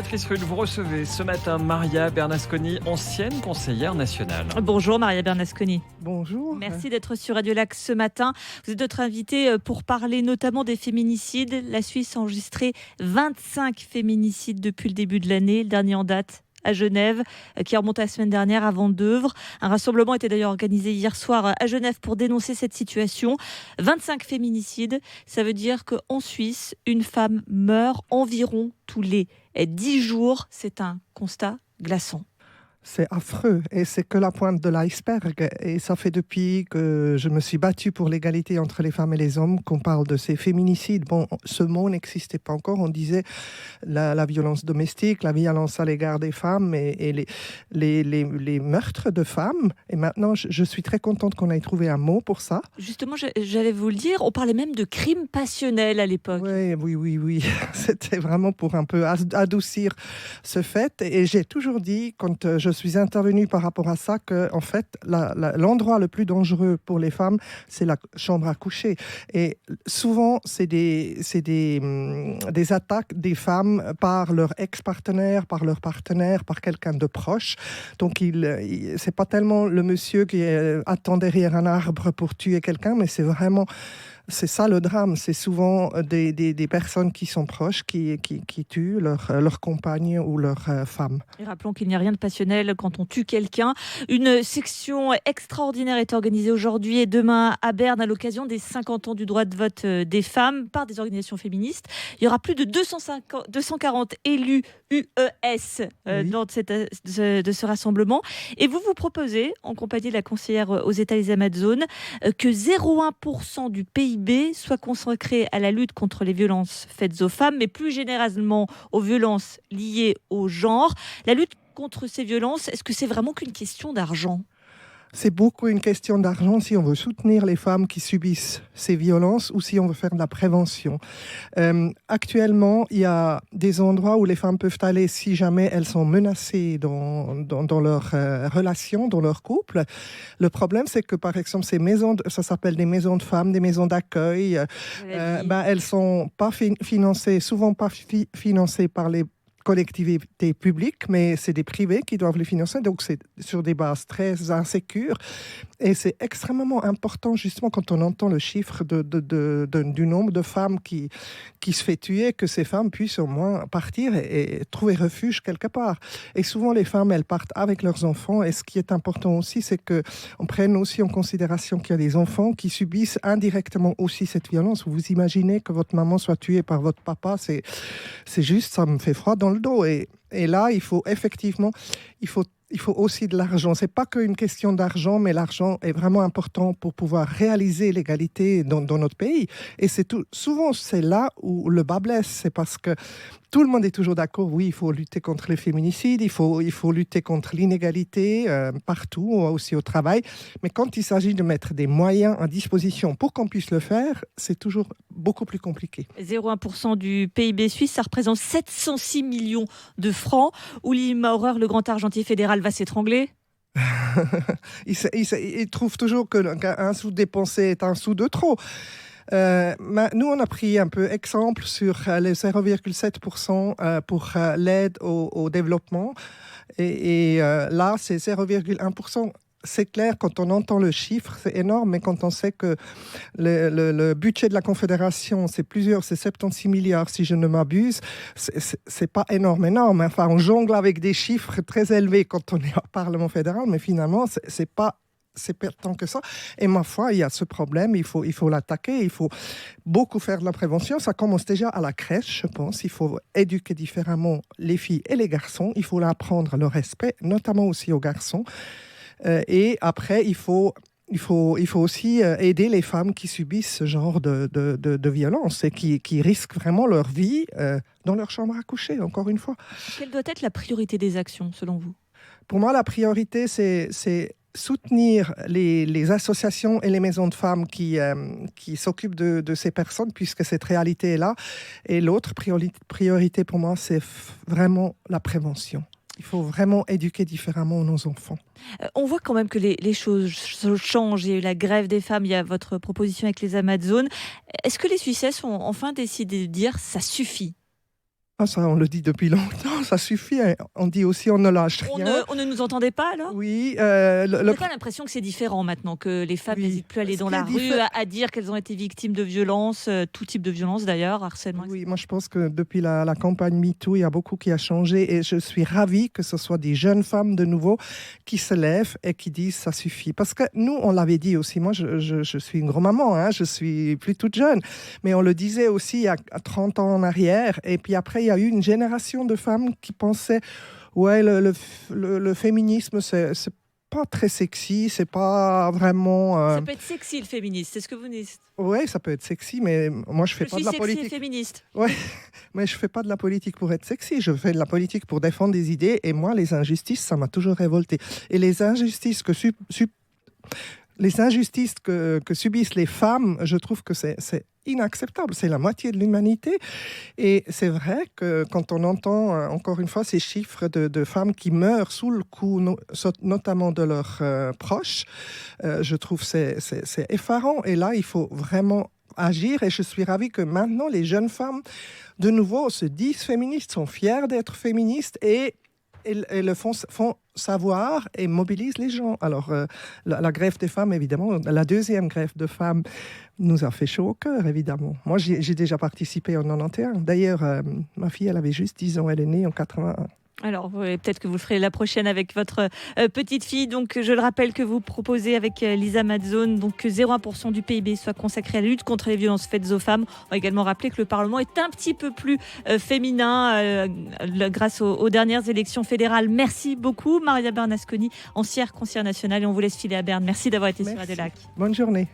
Béatrice Rulle, vous recevez ce matin Maria Bernasconi, ancienne conseillère nationale. Bonjour Maria Bernasconi. Bonjour. Merci d'être sur Radio Lac ce matin. Vous êtes notre invitée pour parler notamment des féminicides. La Suisse a enregistré 25 féminicides depuis le début de l'année. Le dernier en date à Genève, qui remonte à la semaine dernière à Vendeuvre. Un rassemblement était d'ailleurs organisé hier soir à Genève pour dénoncer cette situation. 25 féminicides, ça veut dire qu'en Suisse, une femme meurt environ tous les 10 jours. C'est un constat glaçant. C'est affreux et c'est que la pointe de l'iceberg. Et ça fait depuis que je me suis battue pour l'égalité entre les femmes et les hommes qu'on parle de ces féminicides. Bon, ce mot n'existait pas encore. On disait la violence domestique, la violence à l'égard des femmes et les meurtres de femmes. Et maintenant, je suis très contente qu'on ait trouvé un mot pour ça. Justement, j'allais vous le dire, on parlait même de crime passionnel à l'époque. Oui. C'était vraiment pour un peu adoucir ce fait. Et j'ai toujours dit, quand je suis intervenue par rapport à ça, que en fait, l'endroit le plus dangereux pour les femmes, c'est la chambre à coucher. Et souvent, c'est des attaques des femmes par leur ex-partenaire, par leur partenaire, par quelqu'un de proche. Donc, c'est pas tellement le monsieur qui attend derrière un arbre pour tuer quelqu'un, mais c'est ça le drame. C'est souvent des personnes qui sont proches qui tuent leur compagne ou leur femme. Et rappelons qu'il n'y a rien de passionnel quand on tue quelqu'un. Une section extraordinaire est organisée aujourd'hui et demain à Berne à l'occasion des 50 ans du droit de vote des femmes par des organisations féministes. Il y aura plus de 240 élus UES lors de ce rassemblement. Et vous proposez, en compagnie de la conseillère aux États les Amazones, que 0,1% du PIB soit consacré à la lutte contre les violences faites aux femmes, mais plus généralement aux violences liées au genre. La lutte contre ces violences, est-ce que c'est vraiment qu'une question d'argent ? C'est beaucoup une question d'argent si on veut soutenir les femmes qui subissent ces violences ou si on veut faire de la prévention. Actuellement, il y a des endroits où les femmes peuvent aller si jamais elles sont menacées dans leur relation, dans leur couple. Le problème, c'est que par exemple, ces maisons, ça s'appelle des maisons de femmes, des maisons d'accueil, elles sont pas financées, souvent pas financées par les collectivités publiques, mais c'est des privés qui doivent les financer, donc c'est sur des bases très insécures. Et c'est extrêmement important, justement, quand on entend le chiffre du nombre de femmes qui se fait tuer, que ces femmes puissent au moins partir et trouver refuge quelque part. Et souvent, les femmes, elles partent avec leurs enfants. Et ce qui est important aussi, c'est qu'on prenne aussi en considération qu'il y a des enfants qui subissent indirectement aussi cette violence. Vous imaginez que votre maman soit tuée par votre papa, c'est juste, ça me fait froid dans le dos. Et là, il faut effectivement, il faut aussi de l'argent. C'est pas qu'une question d'argent, mais l'argent est vraiment important pour pouvoir réaliser l'égalité dans notre pays. Et souvent, c'est là où le bas blesse. C'est parce que tout le monde est toujours d'accord, oui, il faut lutter contre les féminicides, il faut lutter contre l'inégalité partout, aussi au travail. Mais quand il s'agit de mettre des moyens à disposition pour qu'on puisse le faire, c'est toujours beaucoup plus compliqué. 0,1% du PIB suisse, ça représente 706 millions de francs. Uli Maurer, le grand argentier fédéral, va s'étrangler. Il trouve toujours qu'un sou dépensé est un sou de trop. Nous, on a pris un peu exemple sur les 0,7% pour l'aide au développement. Et là, c'est 0,1%. C'est clair, quand on entend le chiffre, c'est énorme, mais quand on sait que le budget de la Confédération, c'est 76 milliards, si je ne m'abuse, c'est pas énorme. Enfin, on jongle avec des chiffres très élevés quand on est au Parlement fédéral, mais finalement, c'est pas tant que ça. Et ma foi, il y a ce problème, il faut l'attaquer, il faut beaucoup faire de la prévention. Ça commence déjà à la crèche, je pense. Il faut éduquer différemment les filles et les garçons. Il faut leur apprendre le respect, notamment aussi aux garçons. Et après, il faut aussi aider les femmes qui subissent ce genre de violence et qui risquent vraiment leur vie dans leur chambre à coucher, encore une fois. Quelle doit être la priorité des actions, selon vous ? Pour moi, la priorité, c'est soutenir les associations et les maisons de femmes qui s'occupent de ces personnes, puisque cette réalité est là. Et l'autre priorité pour moi, c'est vraiment la prévention. Il faut vraiment éduquer différemment nos enfants. On voit quand même que les choses changent. Il y a eu la grève des femmes, il y a votre proposition avec les Amazones. Est-ce que les Suissesses ont enfin décidé de dire « ça suffit » ? Ah, ça, on le dit depuis longtemps. ça suffit. Hein. On dit aussi on ne lâche rien. On ne nous entendait pas alors? Oui. Vous n'avez pas l'impression que c'est différent maintenant, que les femmes Oui. n'hésitent plus à aller Ce dans qui est la rue, à dire qu'elles ont été victimes de violences, tout type de violence d'ailleurs, harcèlement, etc. Oui, moi je pense que depuis la campagne MeToo, il y a beaucoup qui a changé et je suis ravie que ce soit des jeunes femmes de nouveau qui se lèvent et qui disent ça suffit. Parce que nous, on l'avait dit aussi, moi je suis une grand-maman, hein, je suis plus toute jeune, mais on le disait aussi il y a 30 ans en arrière. Et puis après, il y a eu une génération de femmes qui pensaient, ouais, le féminisme, c'est pas très sexy, c'est pas vraiment... Ça peut être sexy le féministe, c'est ce que vous dites. Oui, ça peut être sexy, mais moi je fais pas de la Je suis politique. sexy et féministe. Ouais, mais je fais pas de la politique pour être sexy, je fais de la politique pour défendre des idées et moi les injustices, ça m'a toujours révolté. Et les injustices que subissent les femmes, je trouve que c'est inacceptable. C'est la moitié de l'humanité. Et c'est vrai que quand on entend, encore une fois, ces chiffres de femmes qui meurent sous le coup, notamment de leurs proches, je trouve que c'est effarant. Et là, il faut vraiment agir. Et je suis ravie que maintenant, les jeunes femmes, de nouveau, se disent féministes, sont fières d'être féministes et le font savoir et mobilisent les gens. Alors, la grève des femmes, évidemment, la deuxième grève de femmes nous a fait chaud au cœur, évidemment. Moi, j'ai déjà participé en 91. D'ailleurs, ma fille, elle avait juste 10 ans, elle est née en 81. Alors, peut-être que vous le ferez la prochaine avec votre petite fille. Donc, je le rappelle que vous proposez avec Lisa Mazzone donc 0,1% du PIB soit consacré à la lutte contre les violences faites aux femmes. On va également rappeler que le Parlement est un petit peu plus féminin grâce aux dernières élections fédérales. Merci beaucoup, Maria Bernasconi, ancienne conseillère nationale. Et on vous laisse filer à Berne. Merci d'avoir été sur Radio Lac. Bonne journée.